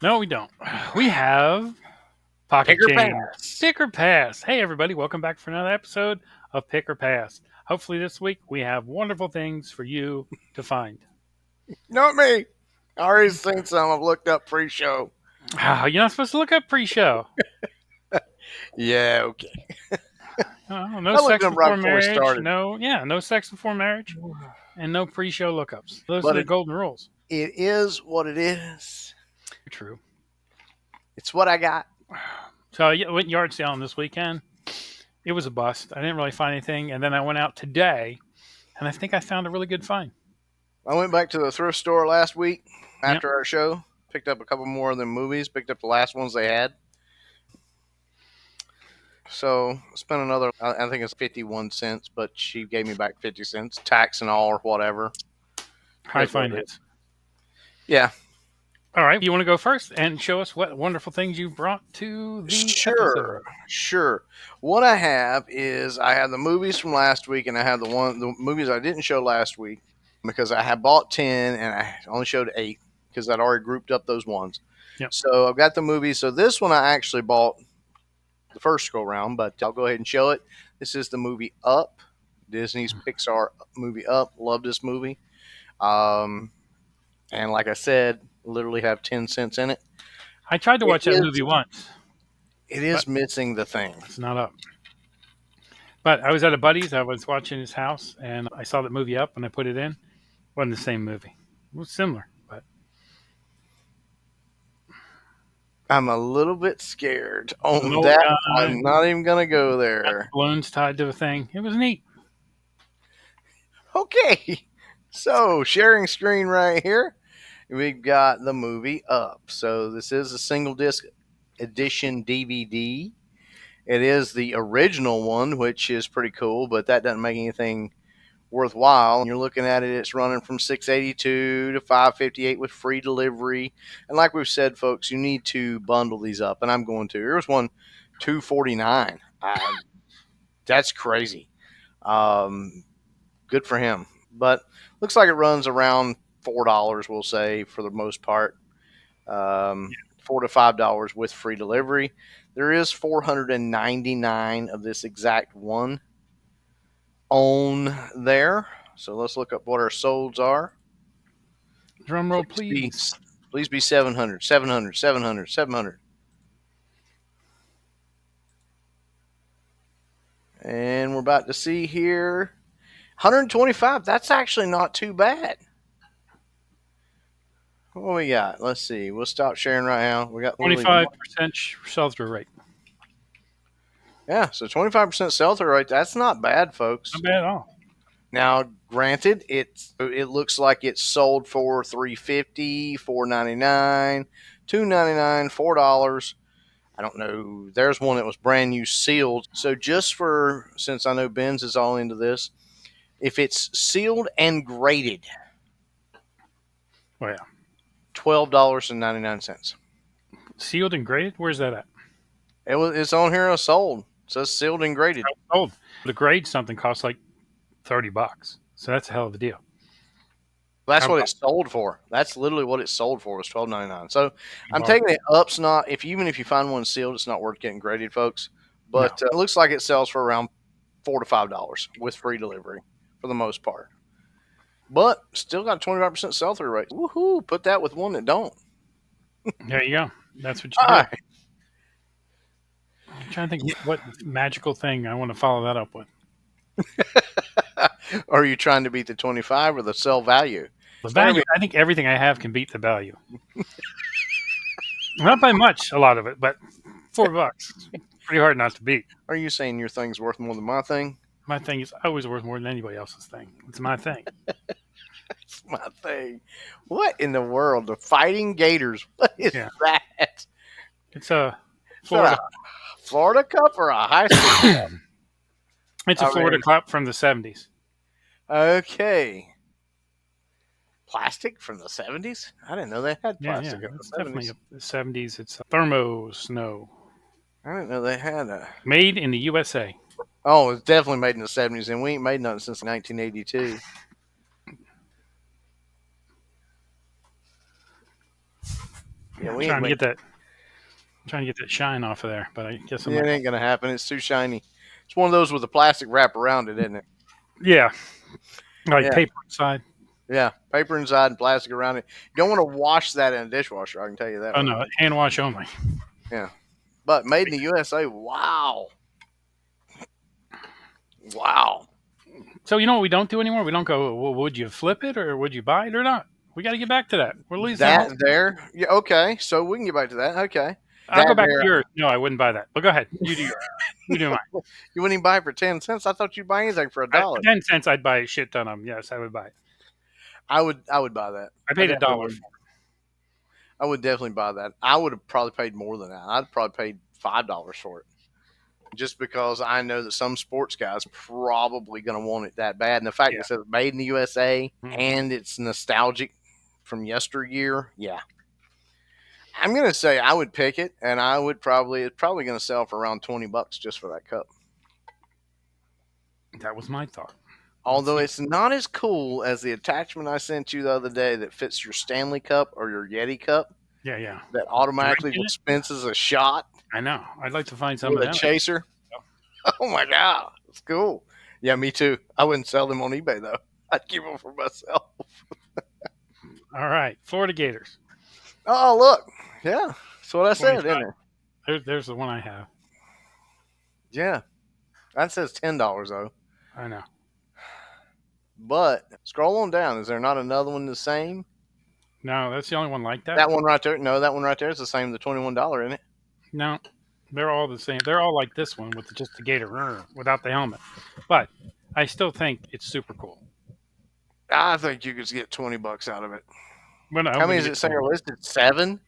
No, we don't. We have pocket Pick or change. pass. Pick or pass. Hey, everybody, welcome back for another episode of Pick or Pass. Hopefully, this week we have wonderful things for you to find. Not me. I already seen some. I've looked up pre-show. You're not supposed to look up pre show. Yeah, okay. No I looked sex up right before before we marriage. started. No sex before marriage, and no pre show lookups. Those are But the it, golden rules. it is what it is. True. It's what I got. So, I went yard selling this weekend. It was a bust. I didn't really find anything. And then I went out today, and I think I found a really good find. I went back to the thrift store last week Yep. after our show. Picked up a couple more of them movies. Picked up the last ones they had. So spent another. I think it's 51 cents, but she gave me back 50 cents, tax and all or whatever. High That's what it is. finance. Yeah, All right. You want to go first and show us what wonderful things you brought to the sure, episode? sure. What I have is I have the movies from last week, and I have the movies I didn't show last week because I had bought 10 and I only showed 8 because I'd already grouped up those ones. Yep. So I've got the movies. So this one I actually bought the first go round, but I'll go ahead and show it. This is the movie Up, Disney's Pixar movie Up. Love this movie. Um, and like I said, literally have 10 cents in it. I tried to It watch that is movie once, it but is missing the thing. it's not up. But I was at a buddy's. I was watching his house, and I saw that movie up, and I put it in. It wasn't the same movie. It was similar, but I'm a little bit scared an on old that. guy, I'm not even gonna go got there. balloons tied to the thing. It was neat. Okay, so sharing screen right here. We've got the movie Up. So this is a single disc edition DVD. It is the original one, which is pretty cool, but that doesn't make anything worthwhile. And you're looking at it, it's running from 682 to 558 with free delivery. And like we've said, folks, you need to bundle these up, and I'm going to. Here's one, 249. That's crazy. Um, Good for him. But looks like it runs around $4, we'll say, for the most part. $4 to $5 with free delivery. There is 499 of this exact one on there. So let's look up what our solds are. Drum roll, Please be, please. please be 700, 700, 700, 700. And we're about to see here 125. That's actually not too bad. What we got? Let's see. We'll stop sharing right now. We got literally 25% sell through rate. yeah. So 25% sell through rate. That's not bad, folks. Not bad at all. Now, granted, it looks like it's sold for $3.50, $4.99, $2.99, $4. I don't know. There's one that was brand new sealed. So just for since I know Ben's is all into this, if it's sealed and graded, Oh, yeah. $12.99. Sealed and graded? Where's that at? It's on here as sold. It says sealed and graded. Oh, to grade something costs like $30. So that's a hell of a deal. That's How what about it's sold for. That's literally what it sold for was $12.99. So I'm bar? taking it up's not if even if you find one sealed, it's not worth getting graded, folks. No. But it looks like it sells for around $4 to $5 with free delivery for the most part. But still got a 25% sell through rate. Woohoo! Put that with one that don't. There you go. That's what you All do. right. I'm trying to think what magical thing I want to follow that up with. Are you trying to beat the 25 or the sell value? The It's better value, I think everything I have can beat the value. Not by much, a lot of it, but $4. Pretty hard not to beat. Are you saying your thing's worth more than my thing? My thing is always worth more than anybody else's thing. It's my thing. It's my thing. What in the world? The Fighting Gators. What is Yeah. that? It's a Is that Florida. a Florida Cup or a high school? It's a I Florida mean- Cup from the 70s. Okay. Plastic from the 70s? I didn't know they had Yeah, plastic in it's the definitely 70s. the 70s. It's a thermo snow. I didn't know they had a. Made in the USA. Oh, it's definitely made in the 70s, and we ain't made nothing since 1982. Yeah, Yeah, we ain't. trying to get that shine off of there, but I guess I Yeah, it might. ain't gonna happen. It's too shiny. It's one of those with a plastic wrap around it, isn't it? Yeah, like Yeah, paper inside. yeah. Paper inside and plastic around it. You don't want to wash that in a dishwasher. I can tell you that Oh right no, hand wash only. now. Yeah, but made in the USA. Wow, wow. So you know what we don't do anymore? We don't go. Well, would you flip it or would you buy it or not? We got to get back to that. We're losing that whole. That there. Yeah. Okay. So we can get back to that. Okay. I'll go That back to there. yours. No, I wouldn't buy that. But go ahead. You do yours. You do mine. You wouldn't even buy it for 10 cents. I thought you'd buy anything for a For dollar. 10 cents, I'd buy a shit ton of them. Yes, I would buy it. I would. I would buy that. I I paid a definitely dollar would. for I would definitely buy that. I would have probably paid more than that. I'd probably paid $5 for it, just because I know that some sports guys probably going to want it that bad. And the fact it. that it says made in the USA Yeah. and it's nostalgic from yesteryear, yeah. I'm going to say I would pick it, and I would probably it's probably going to sell for around $20 just for that cup. That was my thought. Let's Although see. it's not as cool as the attachment I sent you the other day that fits your Stanley Cup or your Yeti Cup Yeah, yeah. that Drink automatically in it. dispenses a shot I know. I'd like to find some with of a them. chaser. Oh my god, it's cool. Yeah, me too. I wouldn't sell them on eBay though. I'd keep them for myself. All right, Florida Gators. Oh look, yeah, that's what I said, 25. isn't it? There's the one I have. Yeah, that says $10 though. I know. But scroll on down. Is there not another one the same? No, that's the only one like that. That one right there. No, that one right there is the same. The $21, isn't it? No, they're all the same. They're all like this one with just the Gator without the helmet. But I still think it's super cool. I think you could get $20 out of it. But I'm How going many to does get it say are listed? 7.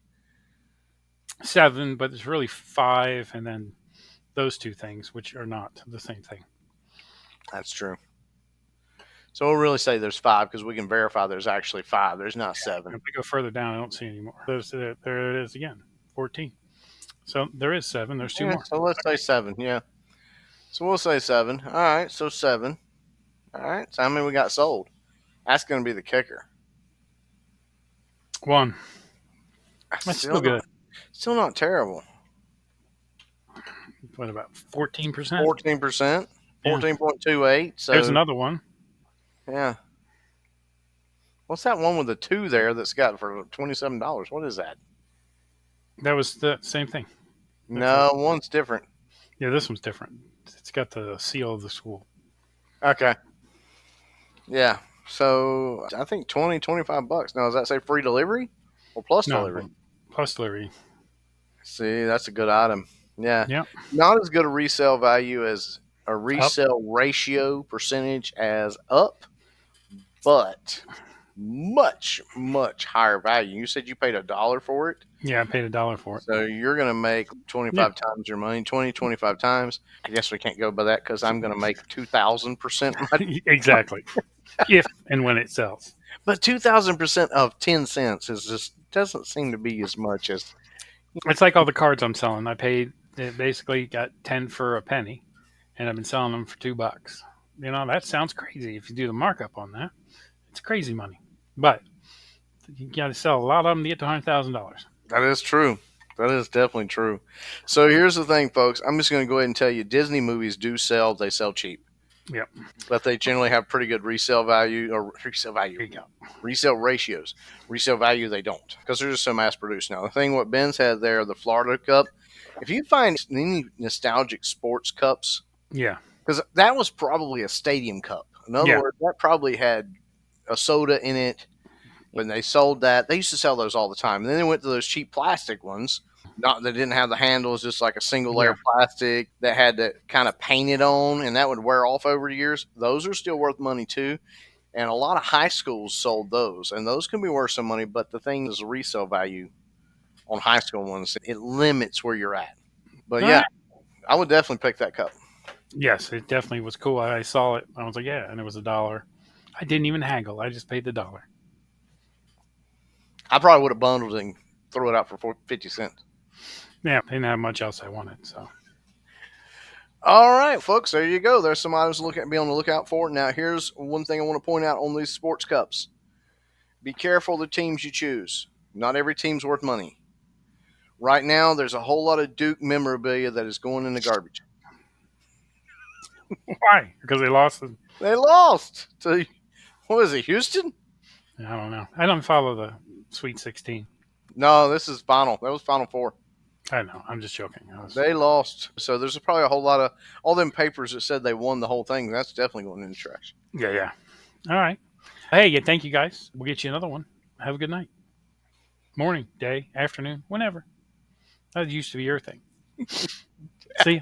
7, but it's really 5, and then those two things, which are not the same thing. That's true. So we'll really say there's 5 because we can verify there's actually 5. There's not 7. If we go further down, I don't see any more. There it is again, 14. So there is 7. There's 2 Yeah, more. so let's say 7. Yeah. So we'll say 7. All right, so 7. All right, so how many we got sold? That's going to be the kicker. 1. That's still good. Still not terrible. What about 14%? 14%, Yeah. 14.28. So There's another one. yeah. What's that one with the 2 there that's got for $27? What is that? That was the same thing. No, one's different. Yeah, this one's different. It's got the seal of the school. Okay. Yeah. So I think 20, $25. Now, does that say free delivery or plus No, delivery? plus delivery. See, that's a good item. Yeah. Yeah. Not as good a resale value as a Up. resale ratio percentage as up, but much, much higher value. You said you paid $1 for it. Yeah, I paid $1 for it. So you're going to make 25 times your money, 25 times. I guess we can't go by that because I'm going to make 2,000% money. Exactly. If and when it sells. But 2,000% of 10 cents is just doesn't seem to be as much as. It's like all the cards I'm selling. I paid basically got 10 for a penny, and I've been selling them for $2. You know, that sounds crazy if you do the markup on that. It's crazy money. But you got to sell a lot of them to get to $100,000. That is true. That is definitely true. So here's the thing, folks. I'm just going to go ahead and tell you Disney movies do sell. They sell cheap. Yep. But they generally have pretty good resale value or resale value. There you go. Resale ratios. Resale value, they don't because they're just so mass produced now. The thing what Ben's had there, the Florida Cup, if you find any nostalgic sports cups, Yeah. because that was probably a stadium cup. In other Yeah. words, that probably had a soda in it. When they sold that, they used to sell those all the time. And then they went to those cheap plastic ones. Not that didn't have the handles, just like a single layer Yeah. plastic that had to kind of paint it on, and that would wear off over the years. Those are still worth money too. And a lot of high schools sold those, and those can be worth some money. But the thing is, the resale value on high school ones, it limits where you're at. But All yeah, right. I would definitely pick that cup. Yes, it definitely was cool. I saw it. I was like, yeah, and it was $1. I didn't even haggle. I just paid the $1. I probably would have bundled it and throw it out for 50 cents. Yeah, didn't have much else I wanted. So All right, folks, there you go. There's some items to be on the lookout for. Now, here's one thing I want to point out on these sports cups. Be careful of the teams you choose. Not every team's worth money. Right now, there's a whole lot of Duke memorabilia that is going in the garbage. Why? Because they lost. They lost to, what is it, Houston? I don't know. I don't follow the Sweet 16. No, this is final. That was Final Four. I know. I'm just joking. They lost. So there's probably a whole lot of all them papers that said they won the whole thing. That's definitely going in the trash. Yeah, yeah. All right. Hey, yeah, thank you guys. We'll get you another one. Have a good night. Morning, day, afternoon, whenever. That used to be your thing. See ya.